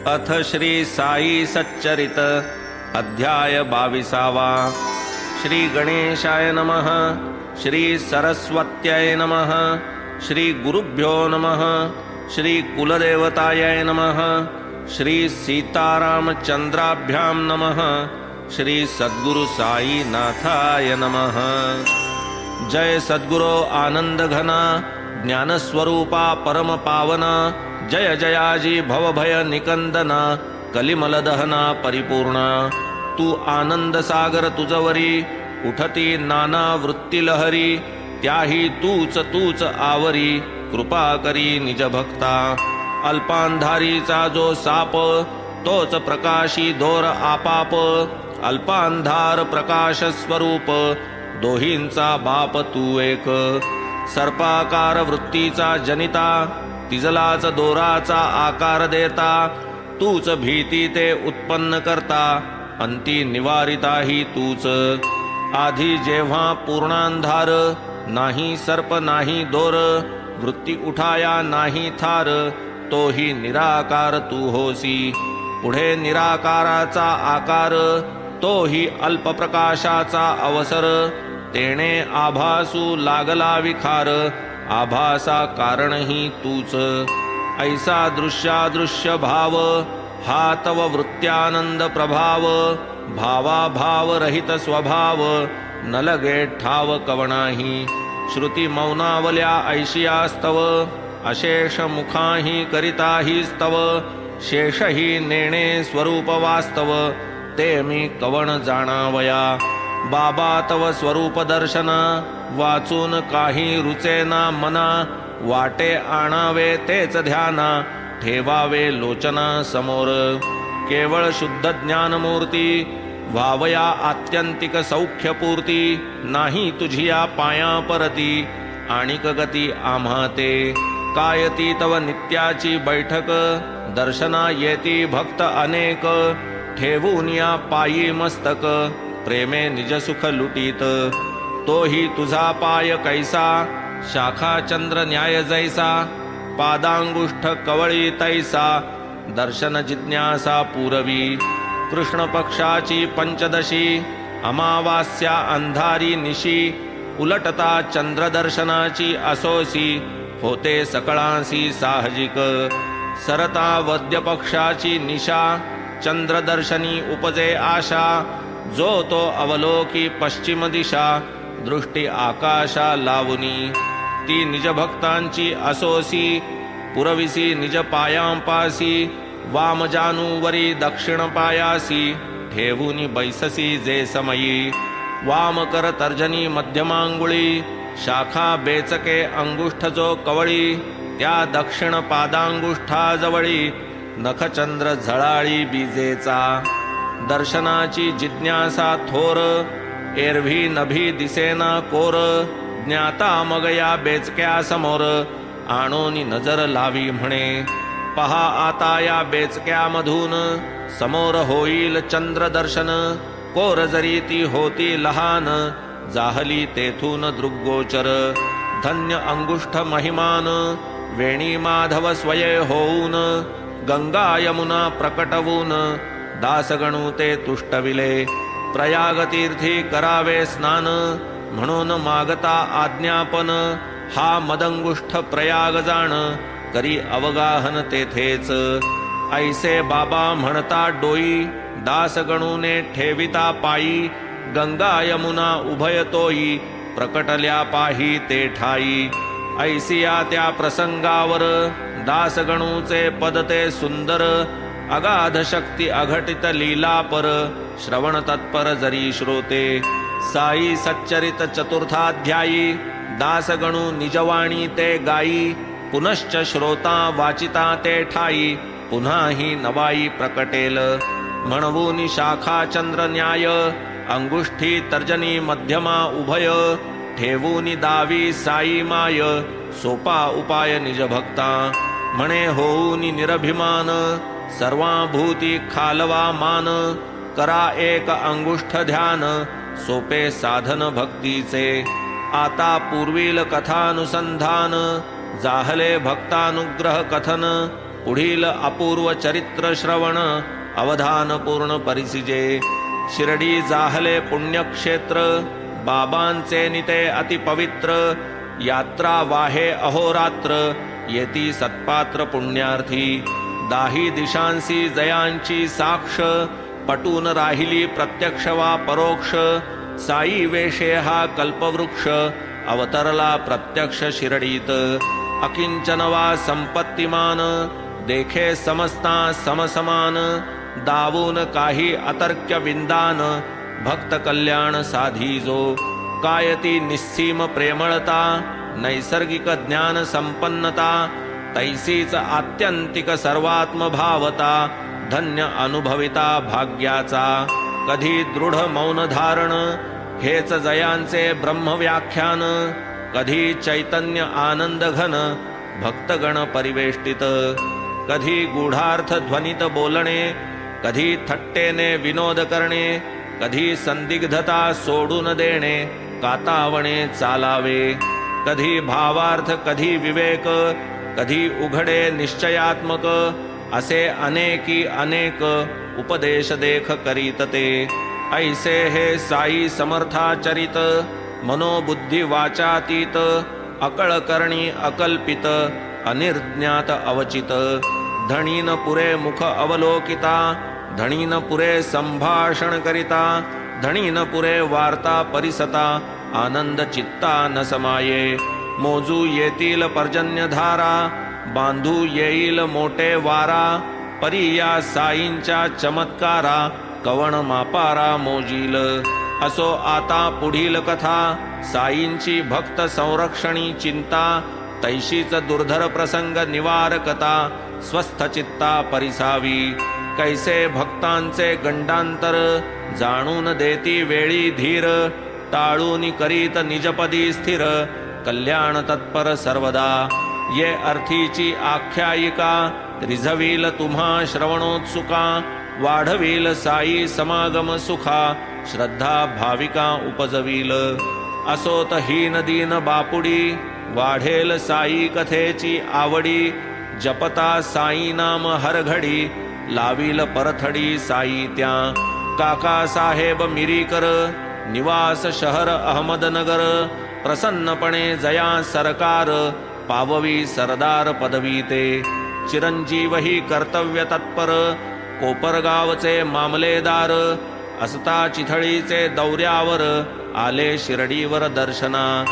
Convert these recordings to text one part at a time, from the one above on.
अथ श्री साई सच्चरित अध्याय 22। श्री गणेशाय नमः। श्री सरस्वत्यै नमः। श्री गुरुभ्यो नमः। श्री कुलदेवतायै नमः। श्री सीतारामचंद्राभ्यां नमः। श्री सद्गुरु साई नाथाय नमः। जय सद्गुरो आनंद घना ज्ञानस्वरूपा परम पावना। जय जयाजी भवभय निकंदना कलिमल दहना परिपूर्णा। तू आनंद सागर तुझवरी उठती नाना वृत्ती लहरी। त्याही तूच तूच आवरी कृपा करी निज भक्ता। अल्पांधारीचा जो साप तोच प्रकाशी दोर आपाप। अल्पांधार प्रकाश स्वरूप दोहींचा बाप तू एक। सर्पाकार वृत्तीचा जनिता तिजलाच दोराचा आकार देता। तूच भीती ते उत्पन्न करता अंती निवारिताही तूच। आधी जेव्हा पूर्णांधार नाही सर्प नाही दोर। वृत्ती उठाया नाही थार तोही निराकार तू होसी। पुढे निराकाराचा आकार तोही अल्पप्रकाशाचा अवसर। तेणे आभासू लागला विखार आभासा कारणही तूच। ऐसा दृश्यादृश्य भाव हा तव वृत्त्यानंद प्रभाव। भावाभाव रहित स्वभाव न लगे ठाव कवणाही। श्रुती मौनावल्या ऐशियास्तव अशेष मुखाही करिताही स्तव। शेषही नेणे स्वरूप वास्तव ते मी कवण जाणावया। बाबा तव स्वरूप दर्शन वाचून काही रुचेना मना। वाटे आणावे तेच ध्याना ठेवावे लोचना समोर। केवळ शुद्ध ज्ञानमूर्ती व्हावया आत्यंतिक सौख्यपूर्ती। नाही तुझिया पाया परती आणिक गती आम्हा ते। कायती तव नित्याची बैठक दर्शना येती भक्त अनेक। ठेवून या पायी मस्तक प्रेमे निज सुख लुटीत। तोही तुझा पाय कैसा शाखा चंद्र न्याय जैसा। पादांगुष्ठ कवळी तैसा दर्शन जिज्ञासा पूरवी। कृष्ण पक्षाची पंचदशी अमावास्या अंधारी निशी। उलटता चंद्रदर्शनाची असोसी होते सकळांसी साहजिक। सरता वद्य पक्षाची निशा चंद्रदर्शनी उपजे आशा। जो तो अवलोकी पश्चिम दिशा दृष्टी आकाशा लावुनी। ती निज भक्तांची असोसी पुरविसी निज पायांपासी। वाम जानूवरी दक्षिण पायासी ठेवूनी बैससी जे समयी। वाम कर तर्जनी मध्यमांगुळी शाखा बेचके अंगुष्ठ जो कवळी। त्या दक्षिण पादांगुष्ठाजवळी नखचंद्र झळाळी बीजेचा। दर्शनाची जिज्ञासा थोर एरवी नभी दिसेना कोर। ज्ञाता मग या बेचक्या समोर आणोनी नजर लावी म्हणे। पहा आता या बेचक्यामधून समोर होईल चंद्र दर्शन। कोर जरी ती होती लहान जाहली तेथून दृग्गोचर। धन्य अंगुष्ठ महिमान वेणी माधव स्वये होऊन। गंगा यमुना प्रकटवून दासगणू ते तुष्टविले। प्रयाग तीर्थी करावे स्नान म्हणून मागता आज्ञापन। हा मदंगुष्ठ प्रयाग जाण करी अवगाहन तेथेच। ऐसे बाबा म्हणता डोई दासगणूने ठेविता पायी। गंगा यमुना उभय तोई प्रकटल्या पाही ते ठाई। ऐसिया त्या प्रसंगावर दासगणूचे पद ते सुंदर। अगाध शक्ती अघटित लीला पर श्रवण तत्पर जरी श्रोते। साई सच्चरित चतुर्थाध्यायी दासगणू निजवाणी ते गाई। पुनश्च श्रोता वाचिता ते ठाई पुन्हाही नवाई प्रकटेल। म्हणवून शाखा चंद्र न्याय अंगुष्ठी तर्जनी मध्यमा उभय। ठेवून दावी साई माय सोपा उपाय निज भक्ता। म्हणे होऊन निरभिमान सर्वाभूती खालवा मान। करा एक अंगुष्ठ ध्यान सोपे साधन भक्तीचे। आता पूर्वील कथानुसंधान जाहले भक्तानुग्रह कथन पुढील अपूर्व चरित्र श्रवण अवधान पूर्ण परिसिजे. शिर्डी जाहले पुण्यक्षेत्र, बाबांचे निते अतिपवित्र. यात्रा वाहे अहोरात्र, येती सत्पात्र पुण्यार्थी. दाही दिशांसी जयांची साक्ष, पटून राहिली प्रत्यक्ष वा परोक्ष. साई वेशे हा कल्पवृक्ष, अवतरला प्रत्यक्ष शिर्डीत. अकिंचन वा संपत्तिमान, देखे समस्ता समसमान. दावून काही अतर्क्य विंदान, भक्त कल्याण साधीजो. कायती निस्सीम प्रेमळता, नैसर्गिक ज्ञान संपन्नता. तैसीच आत्यंतिक सर्वात्म भावता, धन्य अनुभविता भाग्याचा. कधी दृढ मौन धारण, हेच जयांचे ब्रह्मव्याख्यान. कधी चैतन्य आनंद घन, भक्तगण परिवेष्टित. कधी गूढार्थ ध्वनित बोलणे, कधी थट्टेने विनोद करणे. कधी संदिग्धता सोडून देणे, कातावणे चालावे. कधी भावार्थ कधी विवेक, कधी उघडे निश्चयात्मक. असे अनेकी अनेक उपदेश देख करीत ते. ऐसे हे साई समर्थाचरित, मनोबुद्धी वाचातीत. अकळ करणी अकल्पित, अनिर्ज्ञात अवचित. धणीन पुरे मुख अवलोकिता, धणीन पुरे संभाषण करिता. धणीन पुरे वार्ता परिसता, आनंद चित्ता न समाये. मोजू येतील पर्जन्यधारा, बांधू येईल मोठे वारा. परी या साईंच्या चमत्कारा, कवण मापारा मोजील. असो आता पुढील कथा, साईंची भक्त संरक्षणी चिंता. तैशीच दुर्धर प्रसंग निवारकता, स्वस्थ चित्ता परिसावी. कैसे भक्तांचे गंडांतर, जाणून देती वेळी धीर. टाळून करीत निजपदी स्थिर, कल्याण तत्पर सर्वदा. ये अर्थीची आख्यायिका, रिझवील तुम्हा श्रवणोत्सुका. वाढवील साई समागम सुखा, श्रद्धा भाविका उपजवील. असोत हीन दीन बापुडी, वाढेल साई कथेची आवडी. जपता साई नाम हर घडी, लावील परथडी साई त्या. काका साहेब मिरीकर, निवास शहर अहमदनगर. प्रसन्नपणे जया सरकार, पाववी सरदार पदवी ते. चिरंजीव ही कर्तव्य तत्पर, कोपरगावचे मामलेदार. असता चिथळीचे दौऱ्यावर, आले शिर्डीवर दर्शना.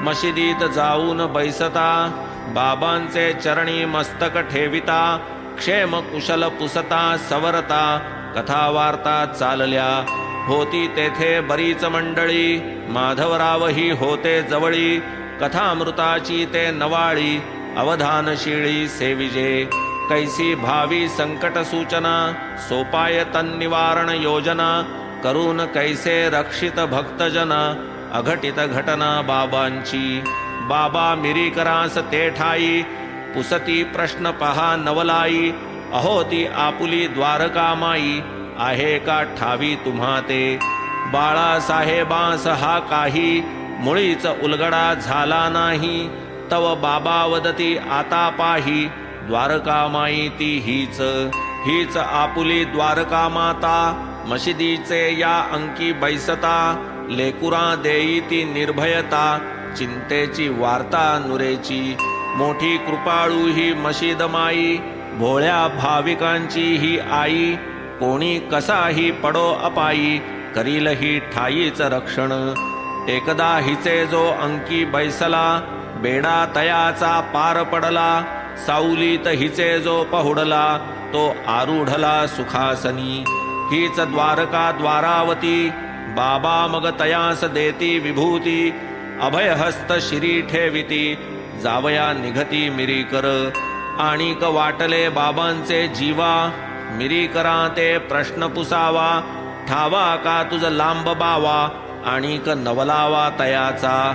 मशिदीत जाऊन बैसता, बाबांचे चरणी मस्तक ठेविता. क्षेम कुशल पुसता सवरता, कथा वार्ता चालल्या. होती तेथे बरीच मंडळी, माधवरावही होते जवळी. कथामृताची ते नवाळी, अवधानशिळी सेविजे. कैसी भावी संकट सूचना, सोपाय तन्निवारण योजना. करून कैसे रक्षित भक्तजना, अघटित घटना बाबांची. बाबा मिरीकरास ते ठाई, पुसती प्रश्न पहा नवलाई. अहो ती आपुली द्वारकामाई, आहे का ठावी तुम्हा ते. बाळासाहेबांस हा काही, मुळीच उलगडा झाला नाही. तव बाबा वदती आता पाही, द्वारकामाई ती हीच. हीच आपुली द्वारका माता, मशिदीचे या अंकी बैसता. लेकुरा देई ती निर्भयता, चिंतेची वार्ता नुरेची. मोठी कृपाळू ही मशीद माई, भोळ्या भाविकांची ही आई. कोणी कसाही पडो अपायी, करील ही ठाईच रक्षण. एकदा हिचे जो अंकी बैसला, बेडा तयाचा पार पडला. सावलीत हिचे जो पहुडला, तो आरूढला सुखासनी. हीच द्वारका द्वारावती, बाबा मग तयास देती विभूती. अभयहस्त शिरी ठेविती, जावया निघती मिरीकर. आणिक वाटले बाबांचे जीवा, मिरीकरा ते प्रश्न पुसावा. ठावा का तुझ लांब बावा, आणिक नवलावा तयाचा.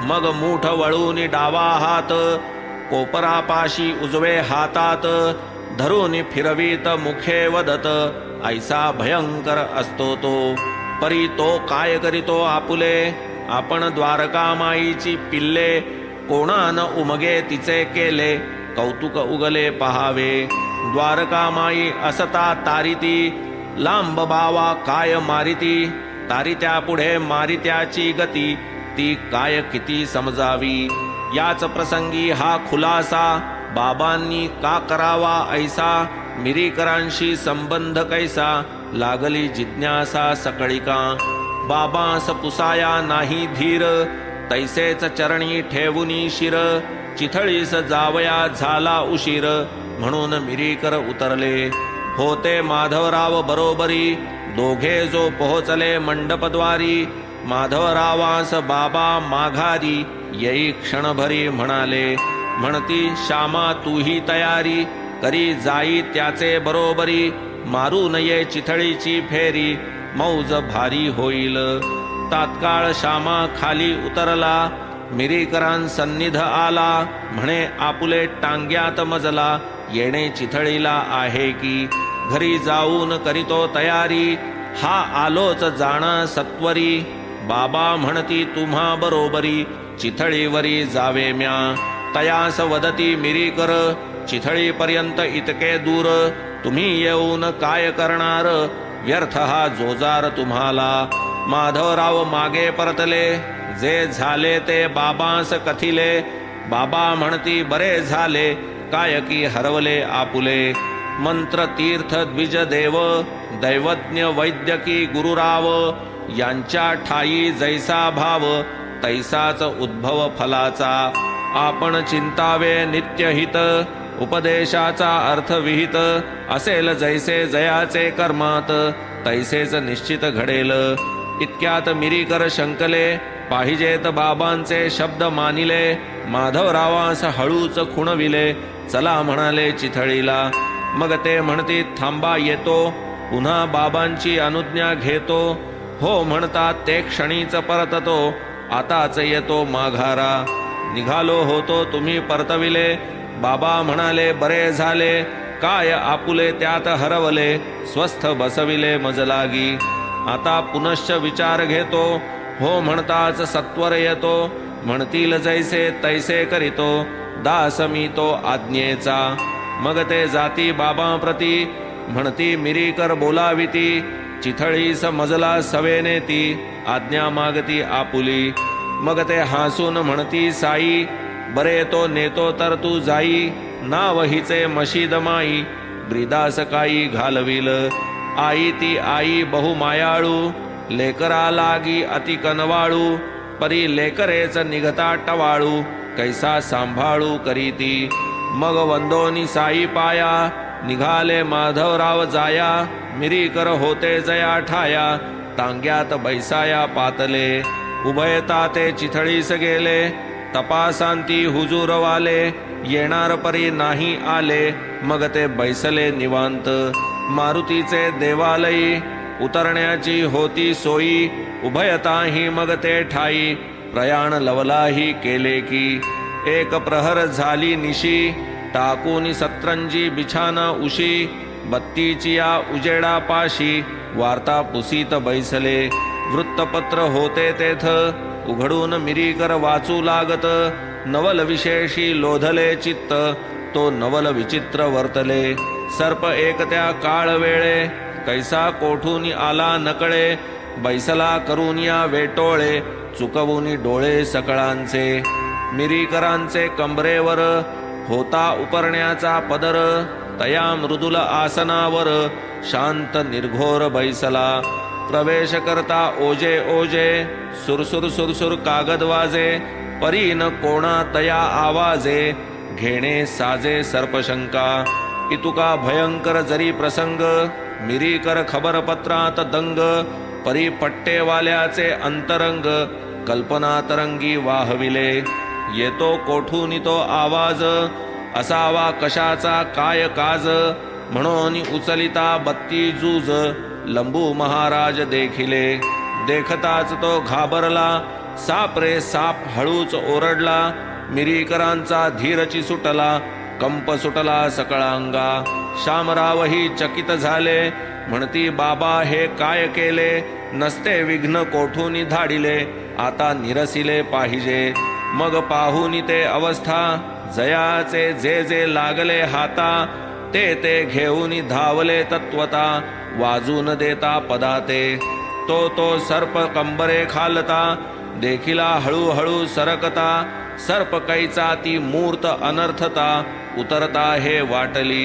मग मूठ वळून डावा हात, कोपरापाशी उजवे हातात. धरून फिरवीत मुखे वदत, ऐसा भयंकर असतो तो. परी तो काय करीतो आपुले, आपण द्वारकामाईची पिल्ले. कोणान उमगे तिचे केले, कौतुक उगले पहावे. द्वारकामाई असता तारिती, लांब बावा काय मारिती. तारित्या पुढे मारित्याची गती, ती काय किती समजावी. याच प्रसंगी हा खुलासा, बाबांनी का करावा ऐसा. मिरीकरांशी संबंध कैसा, लागली जिज्ञासा सकळिका. बाबांस पुसाया नाही धीर, तैसेच चरणी ठेवुनी शिर. चिथळीस जावया झाला उशीर, म्हणून मिरीकर उतरले. होते माधवराव बरोबरी, दोघे जो पोहोचले मंडपद्वारी. माधवरावास बाबा माघारी, येई क्षणभरी म्हणाले. म्हणती श्यामा तूही तयारी, करी जाई त्याचे बरोबरी. मारू नये चिथळीची फेरी, मौज भारी होईल. तात्काळ श्यामा खाली उतरला, मिरीकरांसन्निध आला. म्हणे आपुले टांग्यात मजला, येणे चिथळीला आहे की. घरी जाऊन करीतो तयारी, हा आलोच जाणा सत्वरी. बाबा म्हणती तुम्हा बरोबरी, चिथळीवरी जावे म्या. तयास वदती मिरीकर, चिथळीपर्यंत इतके दूर. तुम्ही येऊन काय करणार, व्यर्थ हा जोजार तुम्हाला. माधवराव मागे परतले, जे झाले ते बाबांस कथिले. बाबा म्हणती बरे झाले, काय की हरवले आपुले. मंत्र तीर्थ द्विज देव, दैवज्ञ वैद्यकी गुरुराव. यांच्या ठाई जैसा भाव, तैसाच उद्भव फलाचा. आपण चिंतावे नित्यहित, उपदेशाचा अर्थ विहित. असेल जैसे जयाचे कर्मात, तैसेच निश्चित घडेल. इतक्यात मिरीकर शंकले, पाहिजेत बाबांचे शब्द मानिले. माधवरावास हळूच खुणविले, चला म्हणाले चिथळीला. मग ते म्हणती थांबा येतो, पुन्हा बाबांची अनुज्ञा घेतो. हो म्हणतात ते क्षणीच परततो, आताच येतो माघारा. निघालो होतो तुम्ही परतविले. बाबा म्हणाले बरे झाले, काय आपुले त्यात हरवले. स्वस्थ बसविले मजलागी, आता पुनश्च विचार घेतो. हो म्हणताच सत्वर येतो, म्हणतील जैसे तैसे करीतो. दास मी तो आज्ञेचा. मग ते जाती बाबा प्रती, म्हणती मिरीकर बोलाविती. चिथळीस मजला सवेने ती, आज्ञा मागती आपुली. मग ते हासून म्हणती साई, बरे तो नेतो तर तू जाई. नाव हिचे मशीद माई, ब्रिदास काही घालविल. आई ती आई बहु मायाळू, लेकरा लागी अति कनवाळू. परी लेकरेच निघता टवाळू, कैसा सांभाळू करीती. मग वंदोनी साई पाया, निघाले माधवराव जाया. मिरीकर होते जया ठाया, टांग्यात बैसाया पातले. उभयता ते चिथळीस गेले, तपासांती हुजूरवाले. येणार परी नाही आले, मग ते बैसले निवांत. मारुतीचे देवालयी, उतरण्याची होती सोयी. उभयताही मग ते ठाई, प्रयाण लवलाही केले की. एक प्रहर झाली निशी, टाकून सतरंजी बिछाना उशी. बत्तीची या उजेडा पाशी, वार्ता पुसीत बैसले. वृत्तपत्र होते तेथ, उघडून मिरीकर वाचू लागत. नवल विशेषी लोधले चित्त, तो नवल विचित्र वर्तले. सर्प एक त्या काळ वेळे, कैसा कोठून आला नकळे. बैसला करून या वेटोळे, चुकवून डोळे सकळांचे. मिरीकरांचे कंबरेवर, होता उपरण्याचा पदर. तया मृदुल आसनावर, शांत निर्घोर बैसला. प्रवेश करता ओजे ओजे, सुरसुर सुरसुर कागद वाजे. परी न कोणा तया आवाजे, घेणे साजे सर्पशंका. इतुका भयंकर जरी प्रसंग, मिरीकर खबरपत्रात दंग. परी पट्टेवाल्याचे अंतरंग, कल्पना तरंगी वाहविले. येतो कोठून तो आवाज, असावा कशाचा काय काज. म्हणून उचलिता बत्ती जूज, लंबू महाराज देखिले. देखताच तो घाबरला, साप रे साप हळूच ओरडला. मिरीकरांचा धीरची सुटला, कंप सुटला सकळांगा. शामरावही चकित झाले, म्हणती बाबा हे काय केले. नसते विघ्न कोठून धाडिले, आता निरसिले पाहिजे. मग पाहून ते अवस्था, जयाचे जे जे लागले हाता ते ते घेऊन धावले तत्वता वाजून देता पदाते तो सर्प कंबरे खालता देखिला हळूहळू सरकता सर्प कैचा ती मूर्त अनर्थता उतरता हे वाटली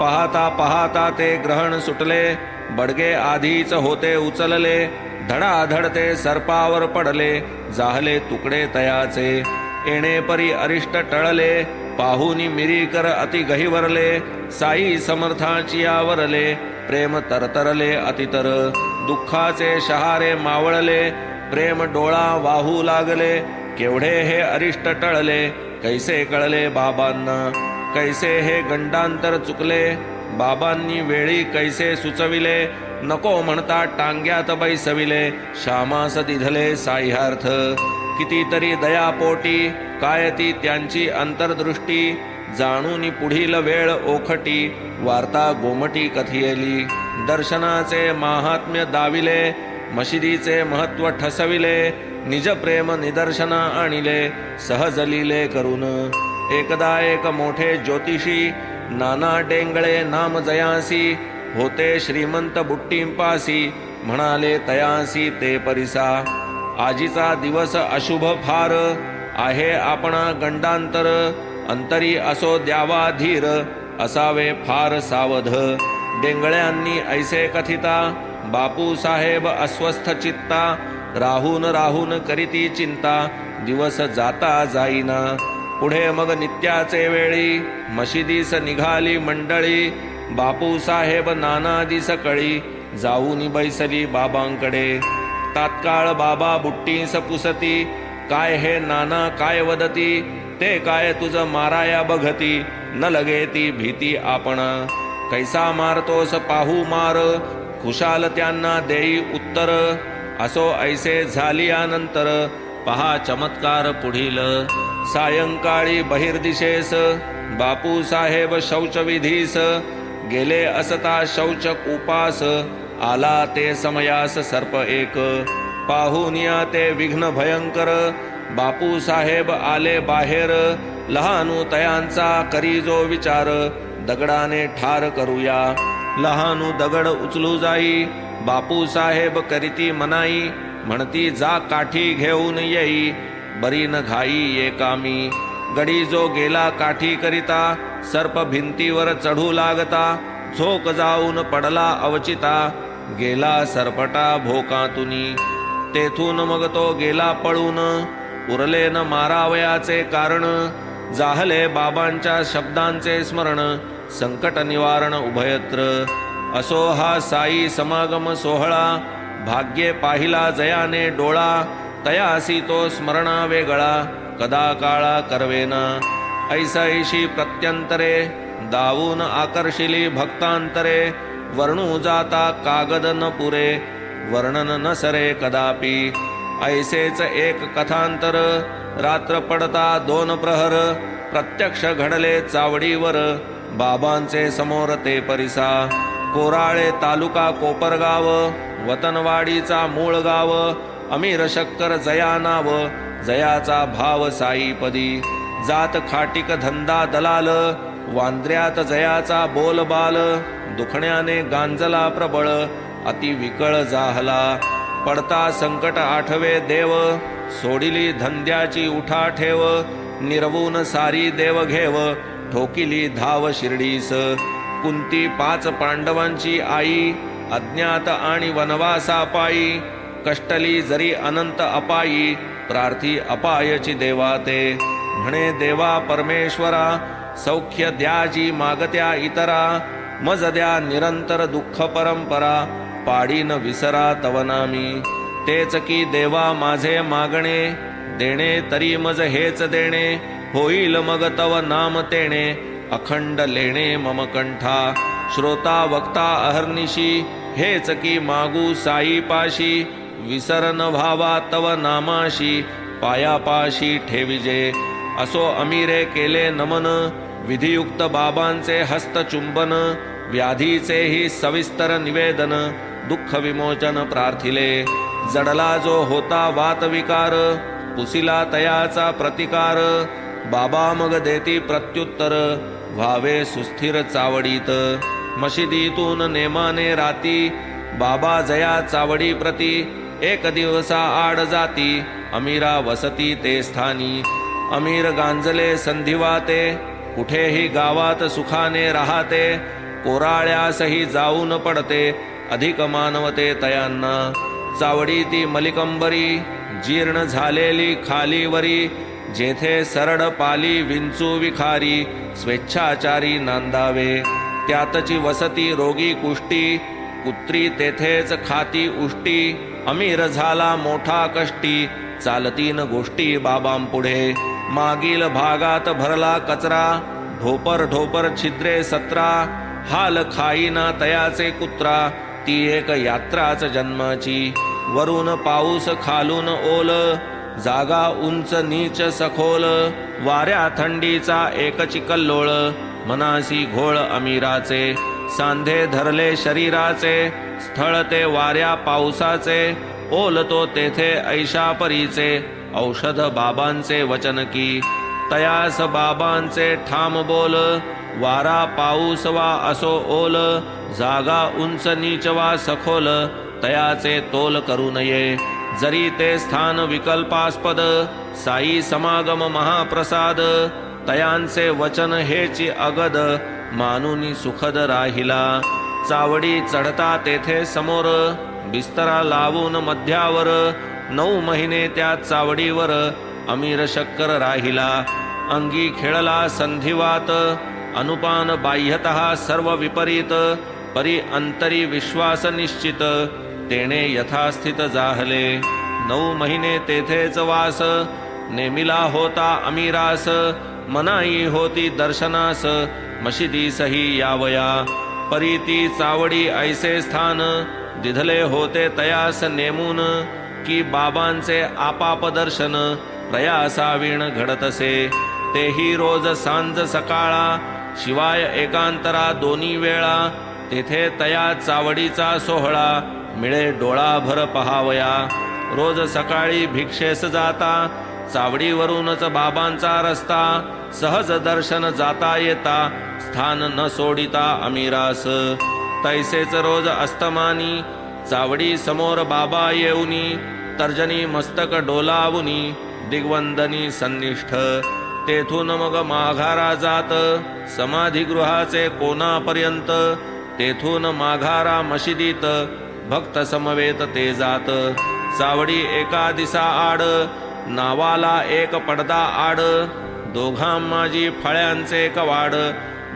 पाहता पाहता ते ग्रहण सुटले बडगे आधीच होते उचलले धडाधड ते सर्पावर पडले जाहले तुकडे तयाचे येणे परी अरिष्ट टळले पाहुनी मिरीकर अति गहिवरले साई समर्थाची आवरले प्रेम तरतरले अतितर दुःखाचे शहारे मावळले प्रेम डोळा वाहू लागले केवढे हे अरिष्ट टळले कैसे कळले बाबांना कैसे हे गंडांतर चुकले बाबांनी वेळी कैसे सुचविले नको म्हणता टांग्यात बैसविले श्यामास दिधले साह्यार्थ कितीतरी दयापोटी काय ती त्यांची अंतर्दृष्टी जाणून पुढील वेळ ओखटी वार्ता गोमटी कथियली दर्शनाचे महात्म्य दाविले मशिदीचे महत्व ठसविले निज प्रेम निदर्शना आणिले सहज लिले करून एकदा एक मोठे ज्योतिषी नाना डेंगळे नाम जयासी होते श्रीमंत बुट्टींपासी म्हणाले तयासी ते परिसा आजीचा दिवस अशुभ फार आहे आपणा गंडांतर अंतरी असो द्यावा धीर असावे फार सावध डेंगळ्यांनी ऐसे कथिता बापू साहेब अस्वस्थ चित्ता राहून राहून करीती चिंता दिवस जाता जाईना पुढे मग नित्याचे वेळी मशिदीस निघाली मंडळी बापू साहेब नाना दिस कळी जाऊन बैसली बाबांकडे तात्काळ बाबा बुट्टीस पुसती काय हे नाना काय वदती ते काय तुझ माराया बघती न लगे ती भीती आपणा कैसा मारतोस पाहू मार खुशाल त्यांना देई उत्तर असो ऐसे झालियानंतर पहा चमत्कार पुढील सायंकाळी बहिर्दिशेस बापू साहेब शौचविधीस गेले असता शौच उपास आला ते समयास सर्प एक पाहुनिया ते विघ्न भयंकर बापू साहेब आले बाहेर लहानू तयांचा करी जो विचार दगडाने ठार करूया लहानू दगड उचलू जाई बापू साहेब करीती मनाई म्हणती जा काठी घेऊन येई बरी न घाई ये कामी गडी जो गेला काठी करिता सर्प भिंतीवर चढू लागता झोक जाऊन पडला अवचिता गेला सरपटा भोकातुनी तेथून मग तो गेला पळून उरले न मारावयाचे कारण जाहले बाबांच्या शब्दांचे स्मरण संकट निवारण उभयत्र असो हा साई समागम सोहळा भाग्ये पाहिला जयाने डोळा तयासी तो स्मरणा वेगळा कदा काळा करवेना ऐसाईशी प्रत्यंतरे दावून आकर्षिली भक्तांतरे वर्णू जाता कागद न पुरे वर्णन न सरे कदापि ऐसेच एक कथांतर रात्र पडता 2 प्रहर प्रत्यक्ष घडले चावडीवर बाबांचे समोर ते परिसा कोराळे तालुका कोपरगाव वतनवाडीचा मूळ गाव अमीर शक्कर जया नाव जयाचा भाव साईपदी जात खाटिक धंदा दलाल वांद्र्यात जयाचा बोलबाल दुखण्याने गांजला प्रबळ अति विकळ जाहला पडता संकट आठवे देव सोडिली धंद्याची उठा ठेव निरवून सारी देव घेव ठोकिली धाव शिर्डीस कुंती 5 पांडवांची आई अज्ञात आणि वनवासा पायी कष्टली जरी अनंत अपायी प्रार्थी अपायची देवा ते म्हणे देवा परमेश्वरा सौख्य द्याजी मागत्या इतरा मज द्या निरंतर दुःख परंपरा पाडी न विसरा तव नामी तेच की देवा माझे मागणे देणे तरी मज हेच देणे होईल मग तव नाम तेणे अखंड लेणे मम कंठा श्रोता वक्ता अहर्निशी हेच की मागू साई पाशी विसरन भावा तव नामाशी पायापाशी ठेविजे असो अमीरे केले नमन विधियुक्त बाबांचे हस्तचुंबन व्याधीचेही सविस्तर निवेदन दुःख विमोचन प्रार्थिले जडला जो होता वात विकार पुसिला तयाचा प्रतिकार बाबा मग देती प्रत्युत्तर, व्हावे सुस्थिर चावडीत. मशिदीतून नेमाने राती, बाबा जया चावडी प्रती. एक दिवसा आड जाती, अमीरा वसती ते स्थानी. अमीर गांजले संधिवाते, कुठेही गावात सुखाने राहते. कोराळ्यासही जाऊन पडते, अधिक मानवते तयांना. चावडी ती मलिकंबरी, जीर्ण झालेली खालीवरी. जेथे सरड पाली विंचू विखारी, स्वेच्छाचारी नांदावे. त्यातची वसती रोगी कुष्टी, कुत्री तेथेच खाती उष्टी. अमीर झाला मोठा कष्टी, चालतीन गोष्टी बाबांपुढे. मागील भागात भरला कचरा, ढोपर ढोपर छिद्रे 17. हाल खाईना तयाचे कुत्रा, ती एक यात्राच जन्माची. वरून पाऊस खालून ओल, जागा उंच नीच सखोल. वाऱ्या थंडीचा एक चिकल्लोळ, मनासी घोळ अमीराचे. सांधे धरले शरीराचे, स्थळ ते वाऱ्या पावसाचे. ओलतो तेथे ऐशा परीचे, औषध बाबांचे वचन की. तयास बाबांचे ठाम बोल, वारा पाऊस वा असो ओल. जागा उंच नीच वा सखोल, तयाचे तोल करू नये. जरी ते स्थान विकल्पास्पद, साई समागम महाप्रसाद. तयांचे वचन हेची अगद, मानुनी सुखद राहिला. चावडी चढता तेथे समोर, बिस्तरा लावून मध्यावर. 9 महिने त्या चावडीवर, अमीर शक्कर राहिला. अंगी खेळला संधिवात, अनुपान बाह्यतः सर्व विपरीत. परी अंतरी विश्वास निश्चित, तेने यथास्थित जाहले. 9 महिने तेथेच वास, नेमिला होता अमीरास. मनाई होती दर्शनास, मशिदीसही यावया. परी ती चावडी ऐसे स्थान, दिधले होते तयास नेमून. की बाबांचे आपाप दर्शन, प्रयासावीण घडतसे. तेही रोज सांज सकाळा, शिवाय एकांतरा दोन्ही वेळा. तेथे तया चावडीचा सोहळा, मिळे डोळाभर पहावया. रोज सकाळी भिक्षेस जाता, चावडीवरूनच बाबांचा रस्ता. सहज दर्शन जाता येता, स्थान न सोडिता अमीरास. तैसेच रोज अस्तमानी, चावडी समोर बाबा येऊनी. तर्जनी मस्तक डोलावुनी, दिग्वंदनी सन्निष्ठ. तेथून मग माघारा जात, समाधिगृहाचे कोणापर्यंत. तेथून माघारा मशिदीत, भक्त समवेत ते जात. चावडी एका दिसा आड, नावाला एक पडदा आड. दोघां माझी फळ्यांचे कवाड,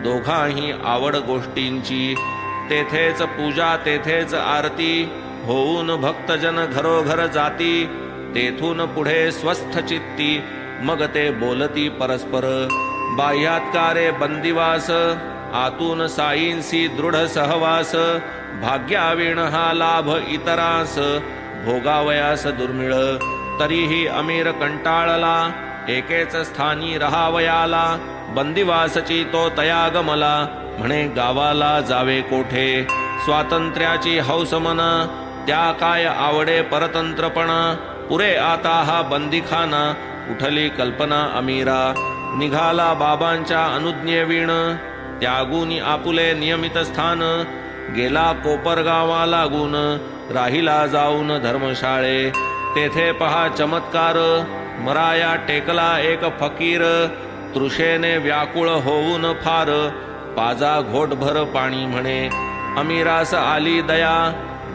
दोघांही आवड गोष्टींची. तेथेच पूजा तेथेच आरती, होऊन भक्तजन घरोघर जाती. तेथून पुढे स्वस्थ चित्ती, मग ते बोलती परस्पर. बाह्यात्कारे बंदिवास, आतून साईंसी दृढ सहवास. भाग्यावीण हा लाभ इतरास, भोगावयास दुर्मिळ. तरीही अमीर कंटाळला, एकेच स्थानी रहावयाला. बंदिवासची तो तयागमला, म्हणे गावाला जावे कोठे. स्वातंत्र्याची हौस मना, त्या काय आवडे परतंत्रपणा. पुरे आता हा बंदीखाना, उठली कल्पना अमीरा. निघाला बाबांच्या अनुज्ञेवीण, त्यागून आपुले नियमित स्थान. गेला कोपरगावा लागून, राहिला जाऊन धर्मशाळे. तेथे पहा चमत्कार, मराया टेकला एक फकीर. तृषेने व्याकुळ होऊन फार, पाजा घोटभर पाणी म्हणे. अमीरास आली दया,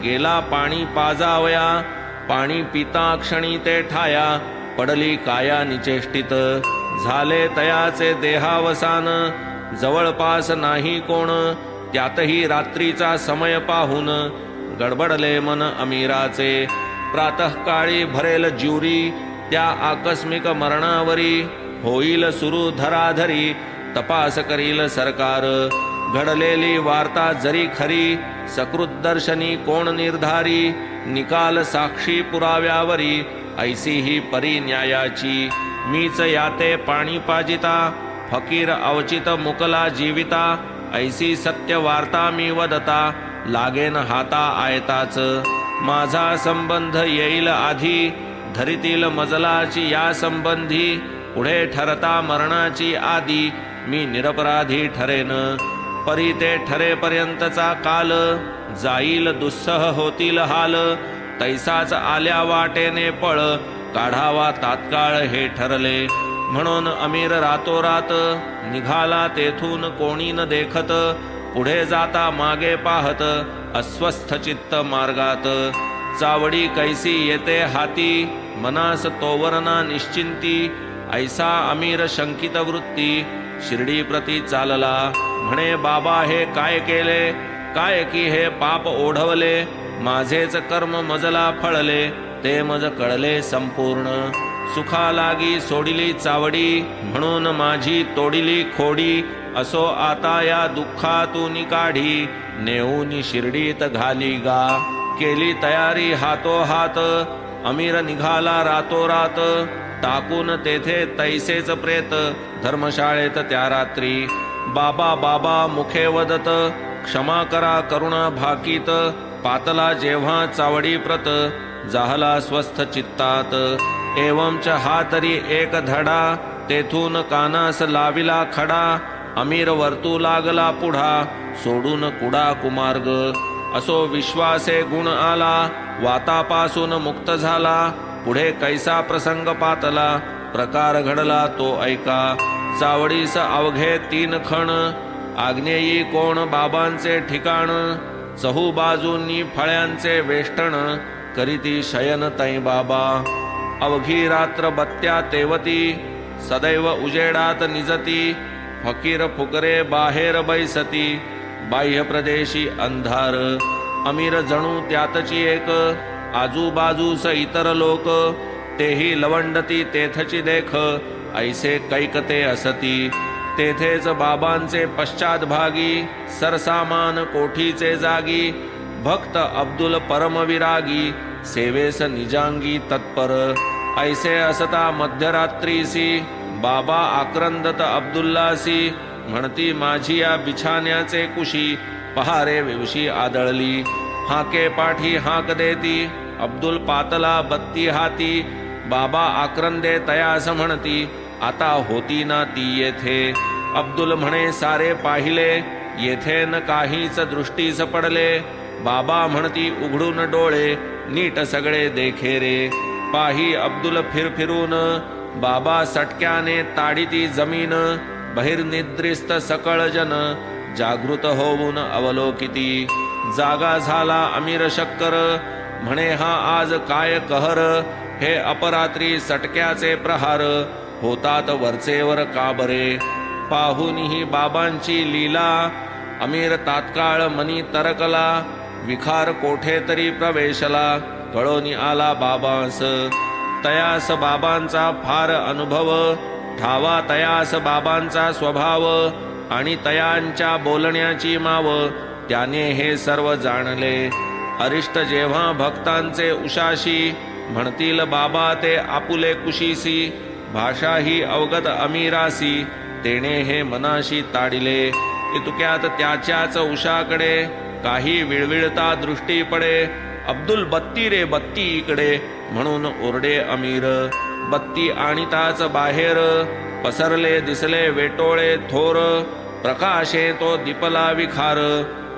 गेला पाणी पाजावया. पाणी पिता क्षणी ते ठाया, पडली काया निचेष्टित. झाले तयाचे देहावसान, जवळपास नाही कोण. त्यातही रात्रीचा समय पाहून, गडबडले मन अमीराचे. प्रातःकाळी भरेल ज्युरी, त्या आकस्मिक मरणावरी. होईल सुरू धराधरी, तपास करील सरकार. घडलेली वार्ता जरी खरी, सकृतदर्शनी कोण निर्धारी. निकाल साक्षी पुराव्यावरी, ऐसी ही परी न्यायाची. मीच याते पाणी पाजिता, फकीर अवचित मुकला जीविता. ऐसी सत्य वार्ता मी वदता, लागेन हाता आयताच. माझा संबंध येईल आधी, धरितील मजलाची या संबंधी. पुढे ठरता मरणाची आदी मी निरपराधी ठरेन. परी ते ठरेपर्यंतचा काल जाईल दुस्सह होतील हाल. तैसाच आल्या वाटेने पळ काढावा तात्काळ हे ठरले. म्हणून अमीर रातोरात निघाला तेथून कोणी न देखत. पुढे जाता मागे पाहत अस्वस्थ चित्त मार्गात. चावडी कैसी येते हाती मनास तोवरना निश्चिंती. ऐसा अमीर शंकित वृत्ती शिर्डी प्रती चालला. म्हणे बाबा हे काय केले काय की हे पाप ओढवले. माझेच कर्म मजला फळले ते मज कळले संपूर्ण. सुखा लागी सोडिली चावडी म्हणून माझी तोडिली खोडी. असो आता या दुःखातून काढी नेऊन शिर्डीत घाली गा. केली तयारी हातोहात अमीर निघाला रातोरात. टाकून तेथे तैसेच प्रेत धर्मशाळेत त्या रात्री. बाबा बाबा मुखे वदत क्षमा करा करुणा भाकीत. पातला जेव्हा चावडी प्रत जाहला स्वस्थ चित्तात. एवंच हा तरी एक धडा तेथून कानास लाविला खडा. अमीर वर्तू लागला पुढा सोडून कुडा कुमार्ग. असो विश्वासे गुण आला वातापासून मुक्त झाला. पुढे कैसा प्रसंग पातला प्रकार घडला तो ऐका. चावडीस अवघे 3 खण आग्नेयी कोण बाबांचे ठिकाण. चहू बाजूंनी फळ्यांचे वेष्टन करीती शयन तै बाबा. अवघी रात्र बत्त्या तेवती सदैव उजेडात निजती. फकीर फुकरे बाहेर बैसती बाह्य प्रदेशी अंधार. अमीर जणू त्यातची एक आजूबाजूस इतर लोक. तेही लवंडती तेथची देख ऐसे कैकते असती. तेथेच बाबांचे पश्चात भागी सरसामान कोठीचे जागी. भक्त अब्दुल परमविरागी सेवेस निजांगी तत्पर. ऐसे असता मध्यरात्रीसी बाबा आक्रंदत अब्दुल्लासी. म्हणती माझी या बिछाण्याचे कुशी पहारे विवशी आदळली. हाके पाठी हाक देती अब्दुल पातला बत्ती हाती. बाबा आक्रंदे तयास म्हणती आता होती ना ती येथे. अब्दुल म्हणे सारे पाहिले येथे न काहीच दृष्टीस पडले. बाबा म्हणती उघडून डोळे नीट सगळे देखे रे. पाही अब्दुल फिरफिरून बाबा सटक्याने ताडिती जमीन. बहिर्निद्रिस्त सकळ जन जागृत होऊन अवलोकिती. जागा झाला अमीर शक्कर म्हणे हा आज काय कहर. हे अपरात्री सटक्याचे प्रहार होतात वरचेवर का बरे. पाहुनीही बाबांची लीला अमीर तात्काळ मनी तरकला. विखार कोठे तरी प्रवेशला कळोनी आला बाबांस. तयास बाबांचा फार अनुभव ठावा तयास बाबांचा स्वभाव. आणि तयांच्या बोलण्याची माव त्याने हे सर्व जाणले. अरिष्ट जेव्हा भक्तांचे उशाशी म्हणतील बाबा ते आपुले कुशीसी. भाषा ही अवगत अमीरासी तेने हे मनाशी ताडिले. इतक्यात त्याच्याच उशाकडे काही विळविळता दृष्टी पडे. अब्दुल बत्ती रे बत्ती इकडे म्हणून ओरडे अमीर. बत्ती आणिताच बाहेर पसरले दिसले वेटोळे थोर. प्रकाशे तो दिपला विखार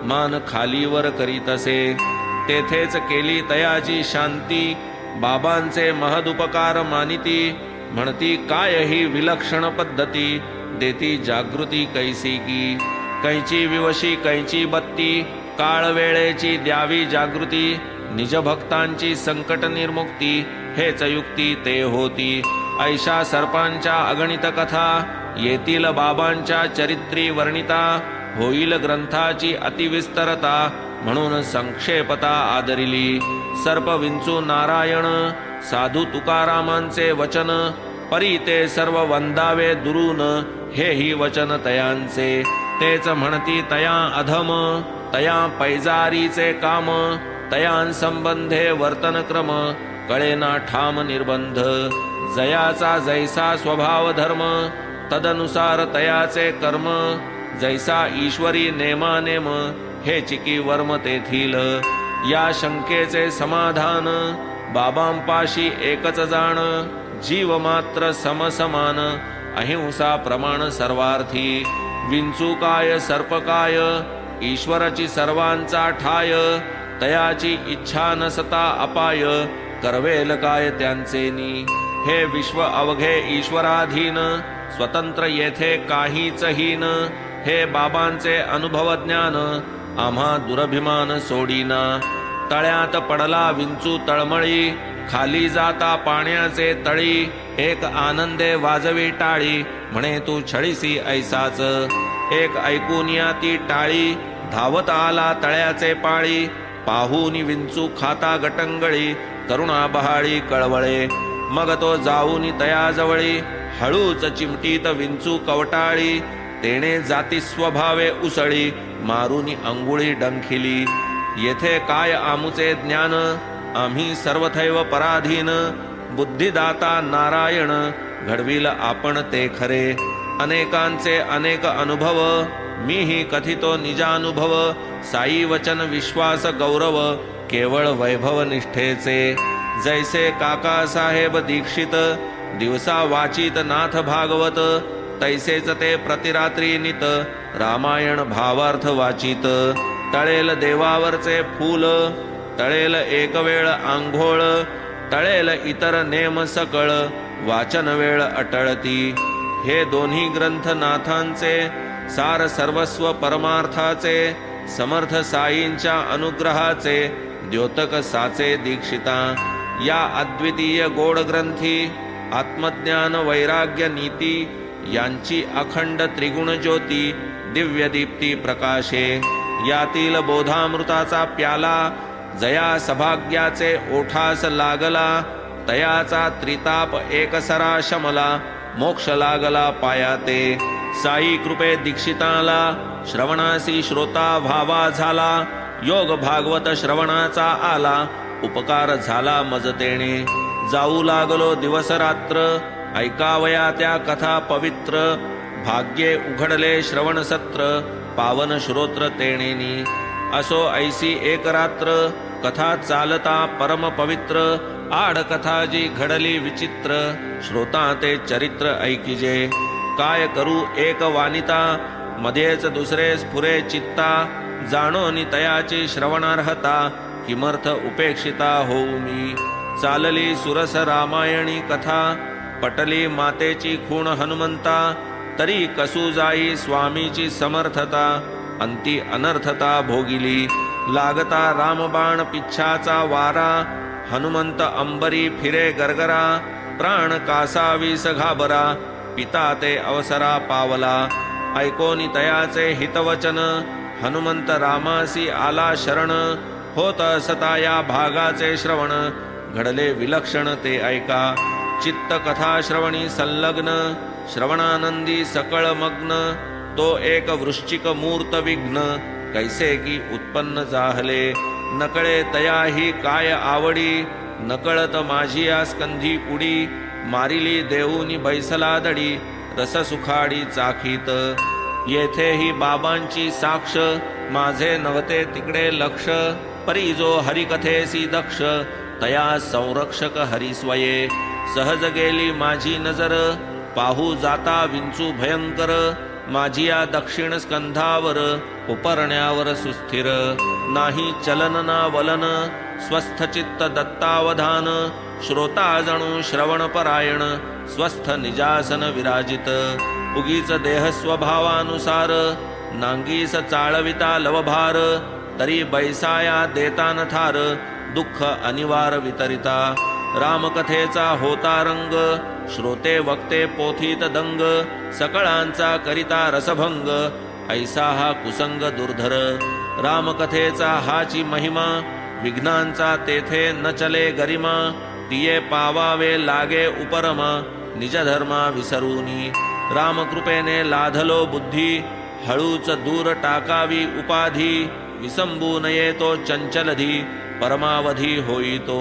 मान खालीवर करीतसे. तेथेच केली तयाची शांती बाबांचे महदुपकार मानिती. म्हणती काय ही विलक्षण पद्धती देती जागृती कैसी की. कैची विवशी कैची बत्ती काळ वेळेची द्यावी जागृती. निज भक्तांची संकट निर्मुक्ती हेच युक्ती ते होती. ऐशा सर्पांच्या अगणित कथा येतील बाबांच्या चरित्री वर्णिता. होईल ग्रंथाची अतिविस्तरता म्हणून संक्षेपता आदरिली. सर्प विंचू नारायण साधू तुकारामांचे वचन. परी ते सर्व वंदावे दुरून हेही वचन तयांचे. तेच म्हणती तया अधम तया पैजारीचे काम. तयांसंबंधे वर्तनक्रम कळेना ठाम निर्बंध. जयाचा जैसा स्वभाव धर्म तदनुसार तयाचे कर्म. जैसा ईश्वरी नेमानेम हे चिकी वर्म तेथील. या शंकेचे समाधान बाबांपाशी एकच जाण, जीव मात्र समसमान, अहिंसा प्रमाण सर्वार्थी, विंचू काय सर्प काय, ईश्वराची सर्वांचा ठाय, तयाची इच्छा नसता अपाय, करवेल काय त्यांचेनी, हे विश्व अवघे ईश्वराधीन, स्वतंत्र येथे काहीच हीन, हे बाबांचे अनुभव ज्ञान, आम्हा दुरभिमान सोडीना, तळ्यात पडला विंचू तळमळी, खाली जाता पाण्याचे तळी, एक आनंदे वाजवी टाळी, म्हणे तू छळीसी ऐसाच, एक ऐकून या ती टाळी, धावत आला तळ्याचे पाळी, पाहून विंचू खाता गटंगळी, करुणा बहाळी कळवळे, मग तो जाऊन तयाजवळी, हळूच चिमटीत विंचू कवटाळी, तेणे जाती स्वभावे उसळी, मारुनी अंगुळी डंखिली, येथे काय आमुचे ज्ञान, आम्ही सर्वथैव पराधीन, बुद्धिदाता नारायण, घडविल आपण ते खरे, अनेकांचे अनेक अनुभव, मीही कथितो निजानुभव, साई वचन विश्वास गौरव, केवळ वैभव निष्ठेचे, जैसे काका साहेब दीक्षित, दिवसा वाचित नाथ भागवत, तैसेच ते प्रतिरात्री नित, रामायण भावार्थ वाचित, तळेल देवावरचे फूल, तळेल एक वेळ आंघोळ, तळेल इतर नेम सकळ, वाचन वेळ अटळती, हे दोन्ही ग्रंथ नाथांचे, सार सर्वस्व परमार्थाचे, समर्थ साईंच्या अनुग्रहाचे, द्योतक साचे दीक्षिता, या अद्वितीय गोड ग्रंथी, आत्मज्ञान वैराग्य नीती, यांची अखंड त्रिगुण ज्योती, दिव्य दीप्ती प्रकाशे, यातील बोधामृताचा प्याला, जया सभाग्याचे ओठास लागला, तयाचा त्रिताप एकसरा शमला, मोक्ष लागला पायाते, साई कृपे दीक्षिताला, श्रवणासी श्रोता व्हावा झाला, योग भागवत श्रवणाचा आला, उपकार झाला मजतेने, जाऊ लागलो दिवस रात्र, ऐकावया त्या कथा पवित्र, भाग्ये उघडले श्रवण सत्र, पावन श्रोत्र तेणेनी, असो ऐसी एक रात्र, कथा चालता परम पवित्र, आड कथा जी घडली विचित्र, श्रोता ते चरित्र ऐकिजे, काय करू एक वानिता, मध्येच दुसरे स्फुरे चित्ता, जाणोनी तयाची श्रवणार्हता, किमर्थ उपेक्षिता होऊ मी, चालली सुरस रामायणी कथा, पटली मातेची खूण हनुमंता, तरी कसू जाई स्वामीची समर्थता, अंती अनर्थता भोगिली, लागता रामबाण पिच्छाचा वारा, हनुमंत अंबरी फिरे गरगरा, प्राण कासावीस घाबरा, पिता ते अवसरा पावला, ऐकोनी तयाचे हितवचन, हनुमंत रामासी आला शरण, होत असता या भागाचे श्रवण, घडले विलक्षण ते ऐका, चित्त कथा श्रवणी संलग्न, श्रवणानंदी सकळ मग्न, तो एक वृश्चिक मूर्त विघ्न, कैसे की उत्पन्न जाहले, नकळे तयाही काय आवडी, नकळत माझी या स्कंधी उडी, मारिली देऊनी बैसला दडी, रस सुखाडी चाखीत, येथेही बाबांची साक्ष, माझे नव्हते तिकडे लक्ष, परी जो हरिकथेसी दक्ष, तया संरक्षक हरिस्वये, सहज गेली माझी नजर, पाहू जाता विंचू भयंकर, माझी या दक्षिण स्कंधावर, उपरण्यावर सुस्थिर, नाही चलन ना वलन, स्वस्थ चित्त दत्तावधान, श्रोता जणू श्रवण परायण, स्वस्थ निजासन विराजित, उगीच देह स्वभावानुसार, नांगीस चाळविता लवभार, तरी बैसाया देता न थार, दुःख अनिवार वितरिता, रामकथेचा होता रंग, श्रोते वक्ते पोथीत दंग, सकळांचा करिता रसभंग, ऐसा हा कुसंग दुर्धर, रामकथेचा हाची महिमा, विघ्नांचा तेथे न चले गरिमा, तिये पावावे लागे उपरमा, निज धर्मा विसरूनी, रामकृपेने लाधलो बुद्धी, हळूच दूर टाकावी उपाधी, विसंबू नये तो चंचलधी, परमावधी होईतो,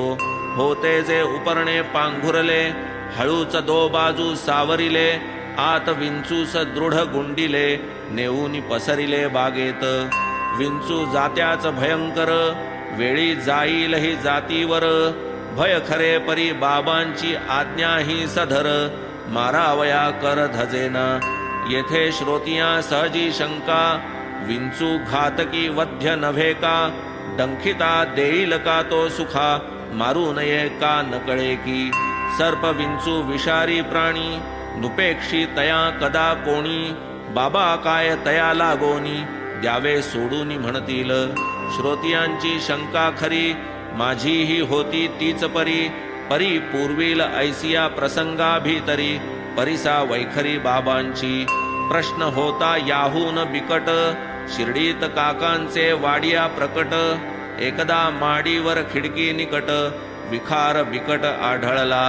होते जे उपरणे पांघुरले, हळूच दो बाजू सावरिले, आत विंचूस दृढ गुंडिले, नेऊनी पसरिले बागेत, विंचू जात्याच भयंकर, वेळी जाईल ही जातीवर, भय खरे परी बाबांची आज्ञा ही सधर मारावया कर धजेना येथे श्रोतिया सहजी शंका विंचू घातकी वध्य नव्हे का डंखिता देईल का तो सुखा मारू नये का न कळे की सर्प विंचू विषारी प्राणी नुपेक्षी तया कदा कोणी बाबा काय तया लागोनी द्यावे सोडून म्हणतील श्रोतियांची शंका खरी माझीही होती तीच परी परी पूर्वील ऐसिया प्रसंगा भीतरी परिसा वैखरी बाबांची प्रश्न होता याहून बिकट शिर्डीत काकांचे वाडिया प्रकट एकदा माडीवर खिडकी निकट विखार बिकट आढळला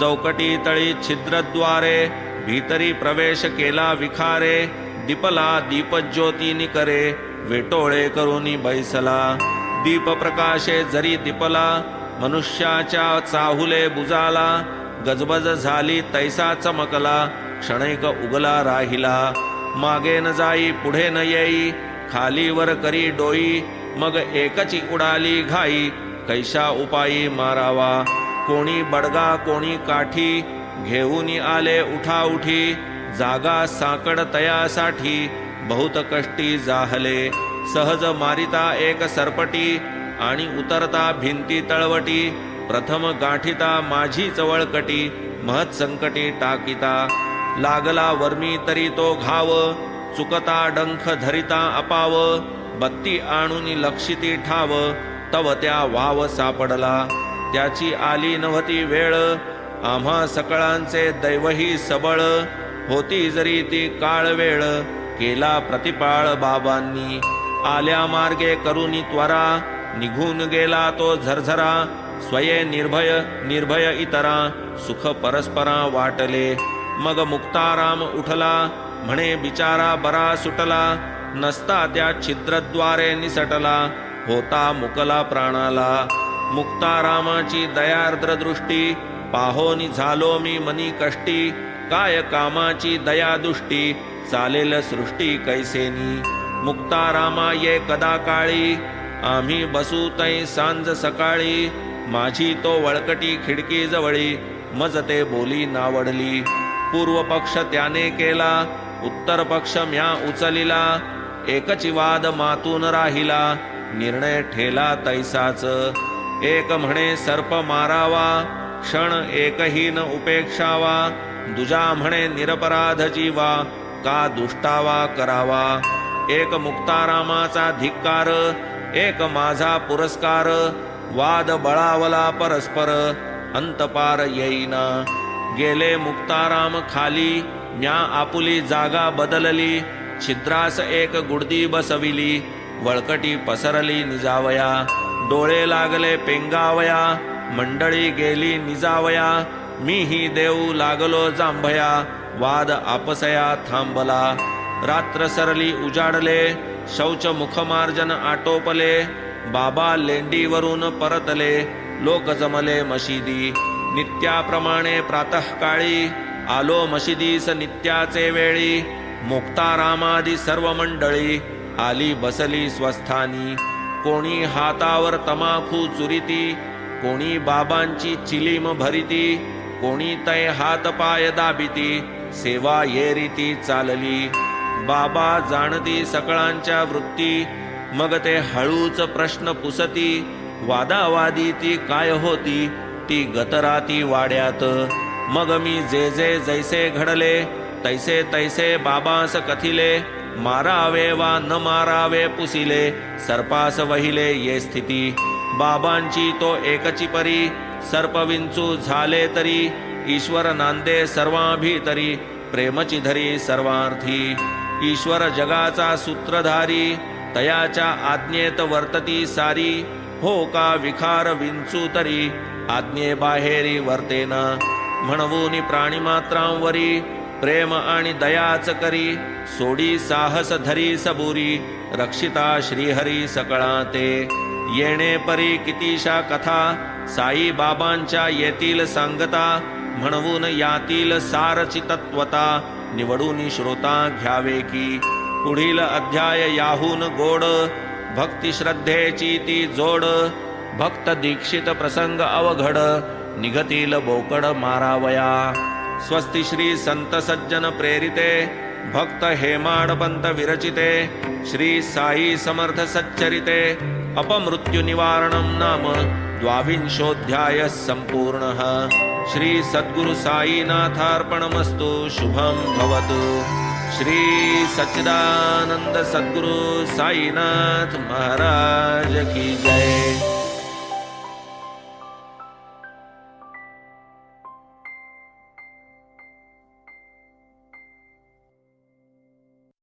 चौकटी तळी छिद्रद्वारे भीतरी प्रवेश केला विखारे दीपला दीपज्योती निकरे वेटोळे करूनी बैसला दीप प्रकाशे जरी दीपला मनुष्याच्या चाहुले बुजाला गजबज झाली तैसा चमकला क्षणैक उगला राहिला मागे न जाई पुढे न येई खालीवर करी डोई मग एकची उडाली घाई कैशा उपायी मारावा कोणी बडगा कोणी काठी घेऊन आले उठाउठी जागा साकड तयासाठी बहुत कष्टी जाहले सहज मारिता एक सरपटी आणि उतरता भिंती तळवटी प्रथम गाठिता माझी चवळकटी महत संकटी टाकिता लागला वर्मी तरी तो घाव चुकता डंख धरिता अपाव बत्ती आणून लक्षिती ठाव तव त्या वाव सापडला त्याची आली नव्हती वेळ आम्हा सकळांचे दैवही सबळ होती जरी ती काळ वेळ केला प्रतिपाळ बाबांनी आल्या मार्गे करुनी त्वरा निघून गेला तो झरझरा स्वये निर्भय इतरा सुख परस्परा वाटले मग मुक्ताराम उठला म्हणे बिचारा बरा सुटला नसता त्या छिद्रद्वारे निसटला होता मुकला प्राणाला मुक्तारामाची दयार्द्र दृष्टी पाहोनी झालो मी मनी कष्टी काय कामाची दया दुष्टी चालेल सृष्टी कैसेनी मुक्तारामा ये कदा काळी आम्ही बसू तै सांज सकाळी माझी तो वळकटी खिडकी जवळी मज ते बोली नावडली पूर्व पक्ष त्याने केला उत्तर पक्ष म्या उचलिला एकची वाद मातून राहिला निर्णय ठेला तैसाच एक म्हणे सर्प मारावा क्षण एकही न उपेक्षावा दुजा म्हणे निरपराध जीवा का दुष्टावा करावा एक मुक्तारामाचा धिक्कार एक माझा पुरस्कार वाद बळावला परस्पर अंतपार येईना गेले मुक्ताराम खाली म्या आपुली जागा बदलली छिद्रास एक गुडदी बसविली वळकटी पसरली निजावया डोळे लागले पेंगावया मंडळी गेली निजावया मीही देऊ लागलो जांभया वाद आपसया थांबला रात्र सरली उजाडले शौच मुखमार्जन आटोपले बाबा लेंडीवरून परतले लोक जमले मशिदी नित्याप्रमाणे प्रातःकाळी आलो मशिदीस नित्याचे वेळी मुक्तारामादी सर्व मंडळी आली बसली स्वस्थानी कोणी हातावर तमाखू चुरिती कोणी बाबांची चिलीम भरिती कोणी तै हात पाय दाबिती सेवा ये रीती चालली बाबा जाणती सकळांच्या वृत्ती मग ते हळूच प्रश्न पुसती वादावादी ती काय होती ती गतराती वाड्यात मग मी जे जे जैसे घडले तैसे तैसे बाबास कथिले मारावे वा न मारावे पुसिले सर्पास वहिले ये स्थिती बाबांची तो एकची परी सर्प विंचू झाले तरी ईश्वर नांदे सर्वांभीतरी प्रेमची धरी सर्वार्थी ईश्वर जगाचा सूत्रधारी तयाच्या आज्ञेत वर्तती सारी हो का विखार विंचू तरी आज्ञे बाहेरी वर्तेना म्हणवून प्राणीमात्रांवरी प्रेम आणि दयाच करी सोडी साहस धरी सबुरी रक्षिता श्रीहरी सकळा ते येणे परी कितीशा कथा साई बाबांच्या येतील सांगता म्हणवून यातील सारची तत्वता निवडून श्रोता घ्यावे की पुढील अध्याय याहून गोड भक्ती श्रद्धेची ती जोड भक्त दीक्षित प्रसंग अवघड निघतील बोकड मारावया स्वस्ति श्री संत सज्जन प्रेरिते भक्त हेमाडपंत विरचिते श्री साई समर्थ सच्चरिते अपमृत्यु निवारणं नाम द्वाविंशोऽध्यायः संपूर्णः श्री सद्गुरु साईनाथार्पणमस्तु शुभं भवतु श्री सच्चिदानंद सद्गुरु साईनाथ महाराज की जय।